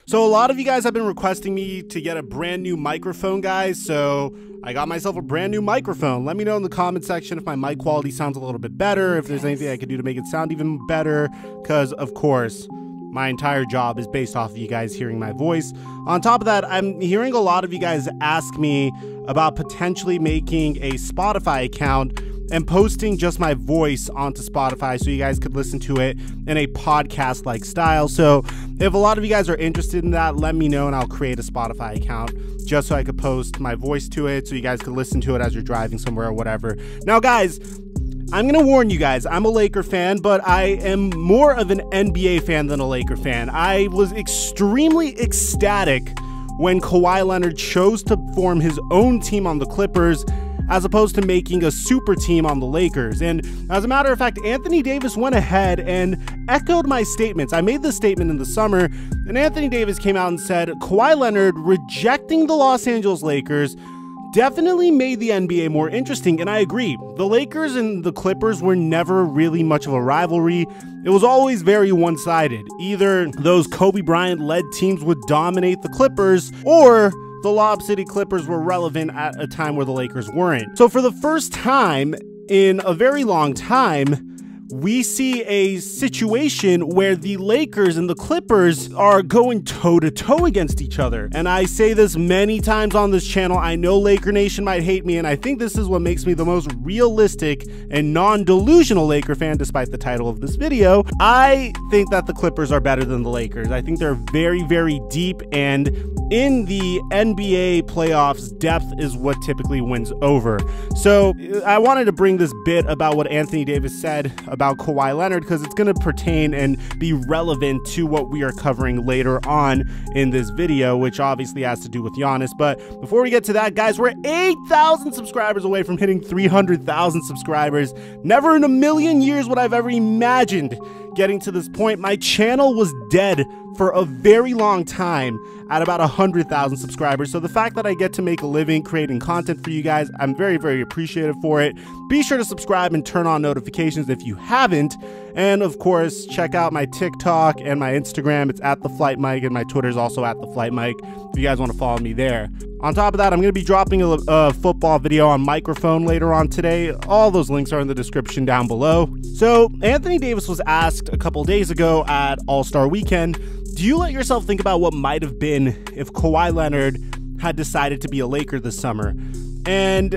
So a lot of you guys have been requesting me to get a brand new microphone, guys, so I got myself a brand new microphone. Let me know in the comment section if my mic quality sounds a little bit better, if there's anything I could do to make it sound even better, because of course my entire job is based off of you guys hearing my voice. On top of that, I'm hearing a lot of you guys ask me about potentially making a Spotify account and posting just my voice onto Spotify so you guys could listen to it in a podcast-like style. So if a lot of you guys are interested in that, let me know and I'll create a Spotify account just so I could post my voice to it so you guys could listen to it as you're driving somewhere or whatever. Now, guys, I'm going to warn you guys, I'm a Laker fan, but I am more of an NBA fan than a Laker fan. I was extremely ecstatic when Kawhi Leonard chose to form his own team on the Clippers as opposed to making a super team on the Lakers. And as a matter of fact, Anthony Davis went ahead and echoed my statements. I made this statement in the summer, and Anthony Davis came out and said, Kawhi Leonard rejecting the Los Angeles Lakers definitely made the NBA more interesting, and I agree. The Lakers and the Clippers were never really much of a rivalry. It was always very one-sided. Either those Kobe Bryant-led teams would dominate the Clippers, or the Lob City Clippers were relevant at a time where the Lakers weren't. So for the first time in a very long time, we see a situation where the Lakers and the Clippers are going toe-to-toe against each other. And I say this many times on this channel. I know Laker Nation might hate me, and I think this is what makes me the most realistic and non-delusional Laker fan, despite the title of this video. I think that the Clippers are better than the Lakers. I think they're very, very deep, and in the NBA playoffs, depth is what typically wins over. So I wanted to bring this bit about what Anthony Davis said about Kawhi Leonard because it's going to pertain and be relevant to what we are covering later on in this video, which obviously has to do with Giannis. But before we get to that, guys, we're 8,000 subscribers away from hitting 300,000 subscribers. Never in a million years would I've ever imagined getting to this point. My channel was dead for a very long time at about 100,000 subscribers. So the fact that I get to make a living creating content for you guys, I'm very, very appreciative for it. Be sure to subscribe and turn on notifications if you haven't. And of course, check out my TikTok and my Instagram. It's at TheFlightmike, and my Twitter is also at TheFlightmike if you guys want to follow me there. On top of that, I'm going to be dropping a football video on microphone later on today. All those links are in the description down below. So Anthony Davis was asked a couple days ago at All-Star Weekend, do you let yourself think about what might have been if Kawhi Leonard had decided to be a Laker this summer? And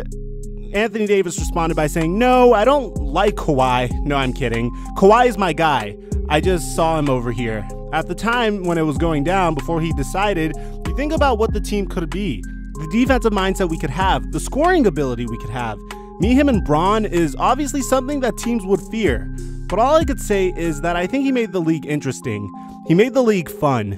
Anthony Davis responded by saying, no, I don't like Kawhi. No, I'm kidding. Kawhi is my guy. I just saw him over here. At the time when it was going down, before he decided, you think about what the team could be, the defensive mindset we could have, the scoring ability we could have. Me, him, and Bron is obviously something that teams would fear. But all I could say is that I think he made the league interesting. He made the league fun.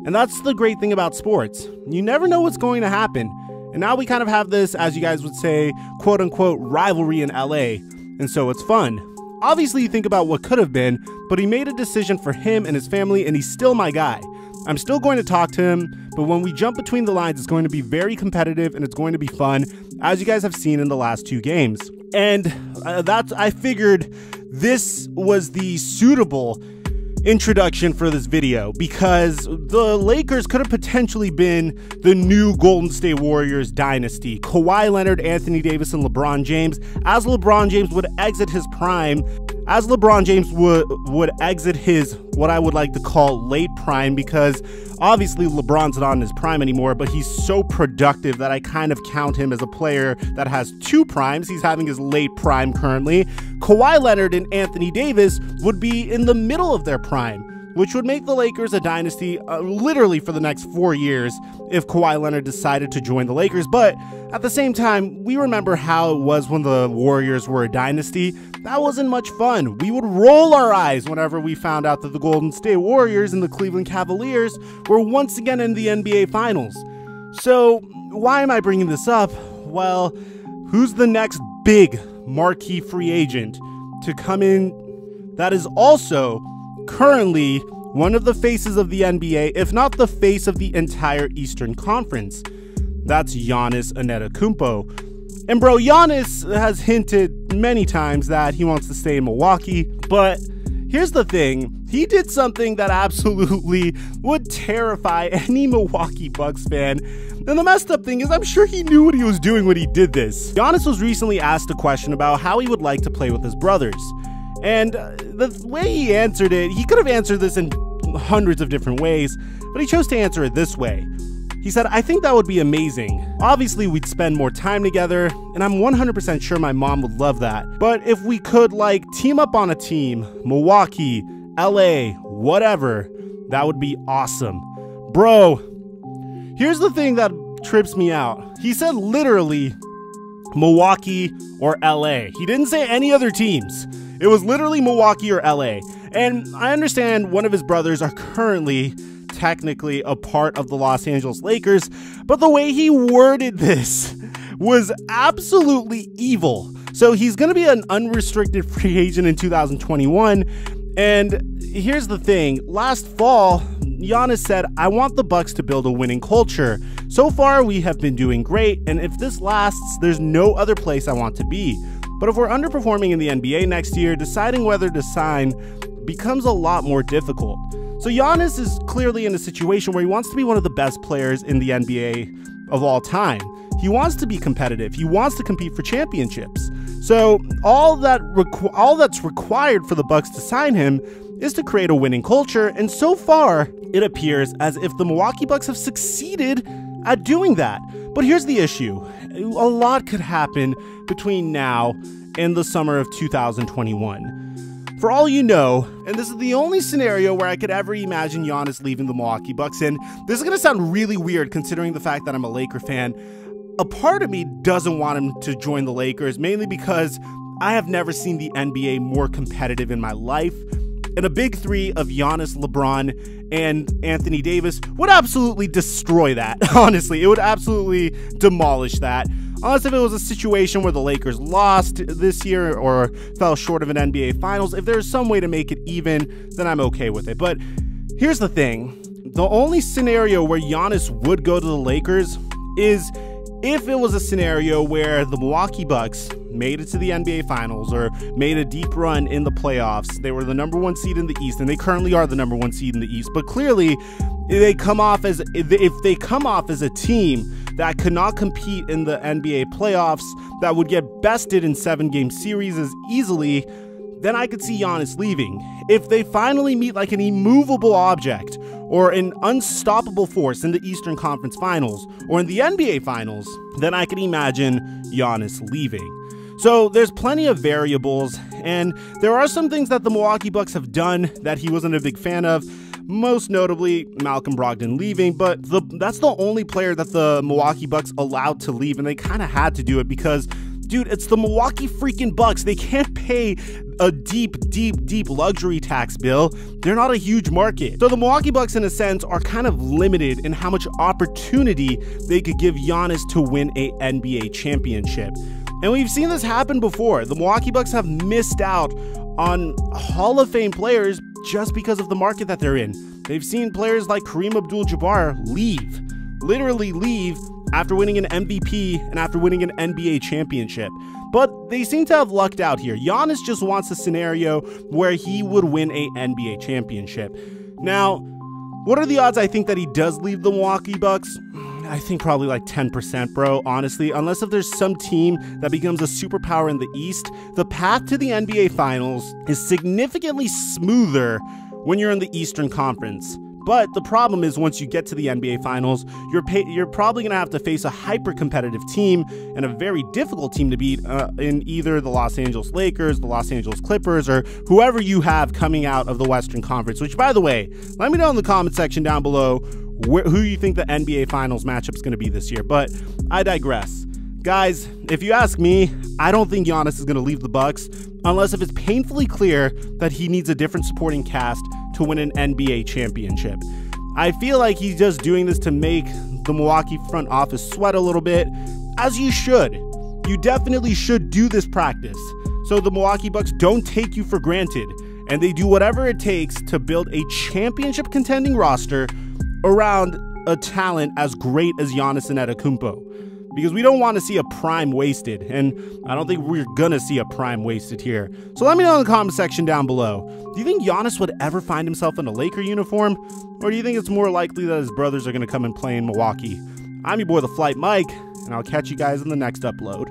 And that's the great thing about sports. You never know what's going to happen. And now we kind of have this, as you guys would say, quote unquote, rivalry in LA. And so it's fun. Obviously, you think about what could have been, but he made a decision for him and his family, and he's still my guy. I'm still going to talk to him, but when we jump between the lines, it's going to be very competitive and it's going to be fun, as you guys have seen in the last 2 games. And I figured this was the suitable introduction for this video because the Lakers could have potentially been the new Golden State Warriors dynasty. Kawhi Leonard, Anthony Davis, and LeBron James. As LeBron James would exit his prime, as LeBron James would exit his, what I would like to call late prime, because obviously LeBron's not in his prime anymore, but he's so productive that I kind of count him as a player that has 2 primes. He's having his late prime currently. Kawhi Leonard and Anthony Davis would be in the middle of their prime, which would make the Lakers a dynasty literally for the next 4 years if Kawhi Leonard decided to join the Lakers. But at the same time, we remember how it was when the Warriors were a dynasty. That wasn't much fun. We would roll our eyes whenever we found out that the Golden State Warriors and the Cleveland Cavaliers were once again in the NBA Finals. So why am I bringing this up? Well, who's the next big marquee free agent to come in that is also currently one of the faces of the NBA, if not the face of the entire Eastern Conference? That's Giannis Antetokounmpo. And bro, Giannis has hinted many times that he wants to stay in Milwaukee, but here's the thing. he did something that absolutely would terrify any Milwaukee Bucks fan. And the messed up thing is, I'm sure he knew what he was doing when he did this. Giannis was recently asked a question about how he would like to play with his brothers. And the way he answered it, he could have answered this in hundreds of different ways, but he chose to answer it this way. He said, "I think that would be amazing. Obviously, we'd spend more time together, and I'm 100% sure my mom would love that. But if we could, like, team up on a team, Milwaukee, LA, whatever, that would be awesome." Bro, here's the thing that trips me out. He said literally Milwaukee or LA. He didn't say any other teams. It was literally Milwaukee or LA. And I understand one of his brothers are currently technically a part of the Los Angeles Lakers, but the way he worded this was absolutely evil. So he's going to be an unrestricted free agent in 2021. And here's the thing. Last fall, Giannis said, "I want the Bucks to build a winning culture. So far, we have been doing great, and if this lasts, there's no other place I want to be. But if we're underperforming in the NBA next year, deciding whether to sign becomes a lot more difficult." So Giannis is clearly in a situation where he wants to be one of the best players in the NBA of all time. He wants to be competitive. He wants to compete for championships. So all that's required for the Bucks to sign him is to create a winning culture, and so far, it appears as if the Milwaukee Bucks have succeeded at doing that. But here's the issue. A lot could happen between now and the summer of 2021. For all you know, and this is the only scenario where I could ever imagine Giannis leaving the Milwaukee Bucks, and this is going to sound really weird considering the fact that I'm a Laker fan. A part of me doesn't want him to join the Lakers, mainly because I have never seen the NBA more competitive in my life. And a big three of Giannis, LeBron, and Anthony Davis would absolutely destroy that. Honestly, it would absolutely demolish that. Unless if it was a situation where the Lakers lost this year or fell short of an NBA Finals, if there's some way to make it even, then I'm okay with it. But here's the thing. The only scenario where Giannis would go to the Lakers is if it was a scenario where the Milwaukee Bucks made it to the NBA Finals or made a deep run in the playoffs. They were the #1 seed in the East, and they currently are the #1 seed in the East. But clearly, if they come off as a team that could not compete in the NBA playoffs, that would get bested in 7-game series as easily, then I could see Giannis leaving. If they finally meet like an immovable object or an unstoppable force in the Eastern Conference Finals or in the NBA Finals, then I can imagine Giannis leaving. So there's plenty of variables, and there are some things that the Milwaukee Bucks have done that he wasn't a big fan of, most notably Malcolm Brogdon leaving, but that's the only player that the Milwaukee Bucks allowed to leave, and they kind of had to do it because, dude, it's the Milwaukee freaking Bucks. They can't pay a deep luxury tax bill. They're not a huge market. So the Milwaukee Bucks, in a sense, are kind of limited in how much opportunity they could give Giannis to win a NBA championship. And we've seen this happen before. The Milwaukee Bucks have missed out on Hall of Fame players just because of the market that they're in. They've seen players like Kareem Abdul-Jabbar literally leave after winning an MVP and after winning an NBA championship. But they seem to have lucked out here. Giannis just wants a scenario where he would win a NBA championship. Now, what are the odds I think that he does leave the Milwaukee Bucks? I think probably like 10%, bro, honestly. Unless if there's some team that becomes a superpower in the East, the path to the NBA Finals is significantly smoother when you're in the Eastern Conference. But the problem is once you get to the NBA Finals, you're probably going to have to face a hyper-competitive team and a very difficult team to beat in either the Los Angeles Lakers, the Los Angeles Clippers, or whoever you have coming out of the Western Conference, which, by the way, let me know in the comment section down below who you think the NBA Finals matchup is going to be this year. But I digress. Guys, if you ask me, I don't think Giannis is going to leave the Bucks unless if it's painfully clear that he needs a different supporting cast to win an NBA championship. I feel like he's just doing this to make the Milwaukee front office sweat a little bit, as you should. You definitely should do this practice so the Milwaukee Bucks don't take you for granted and they do whatever it takes to build a championship contending roster around a talent as great as Giannis Antetokounmpo. because we don't want to see a prime wasted, and I don't think we're gonna see a prime wasted here. So let me know in the comment section down below. Do you think Giannis would ever find himself in a Laker uniform, or do you think it's more likely that his brothers are gonna come and play in Milwaukee? I'm your boy, TheFlightmike, and I'll catch you guys in the next upload.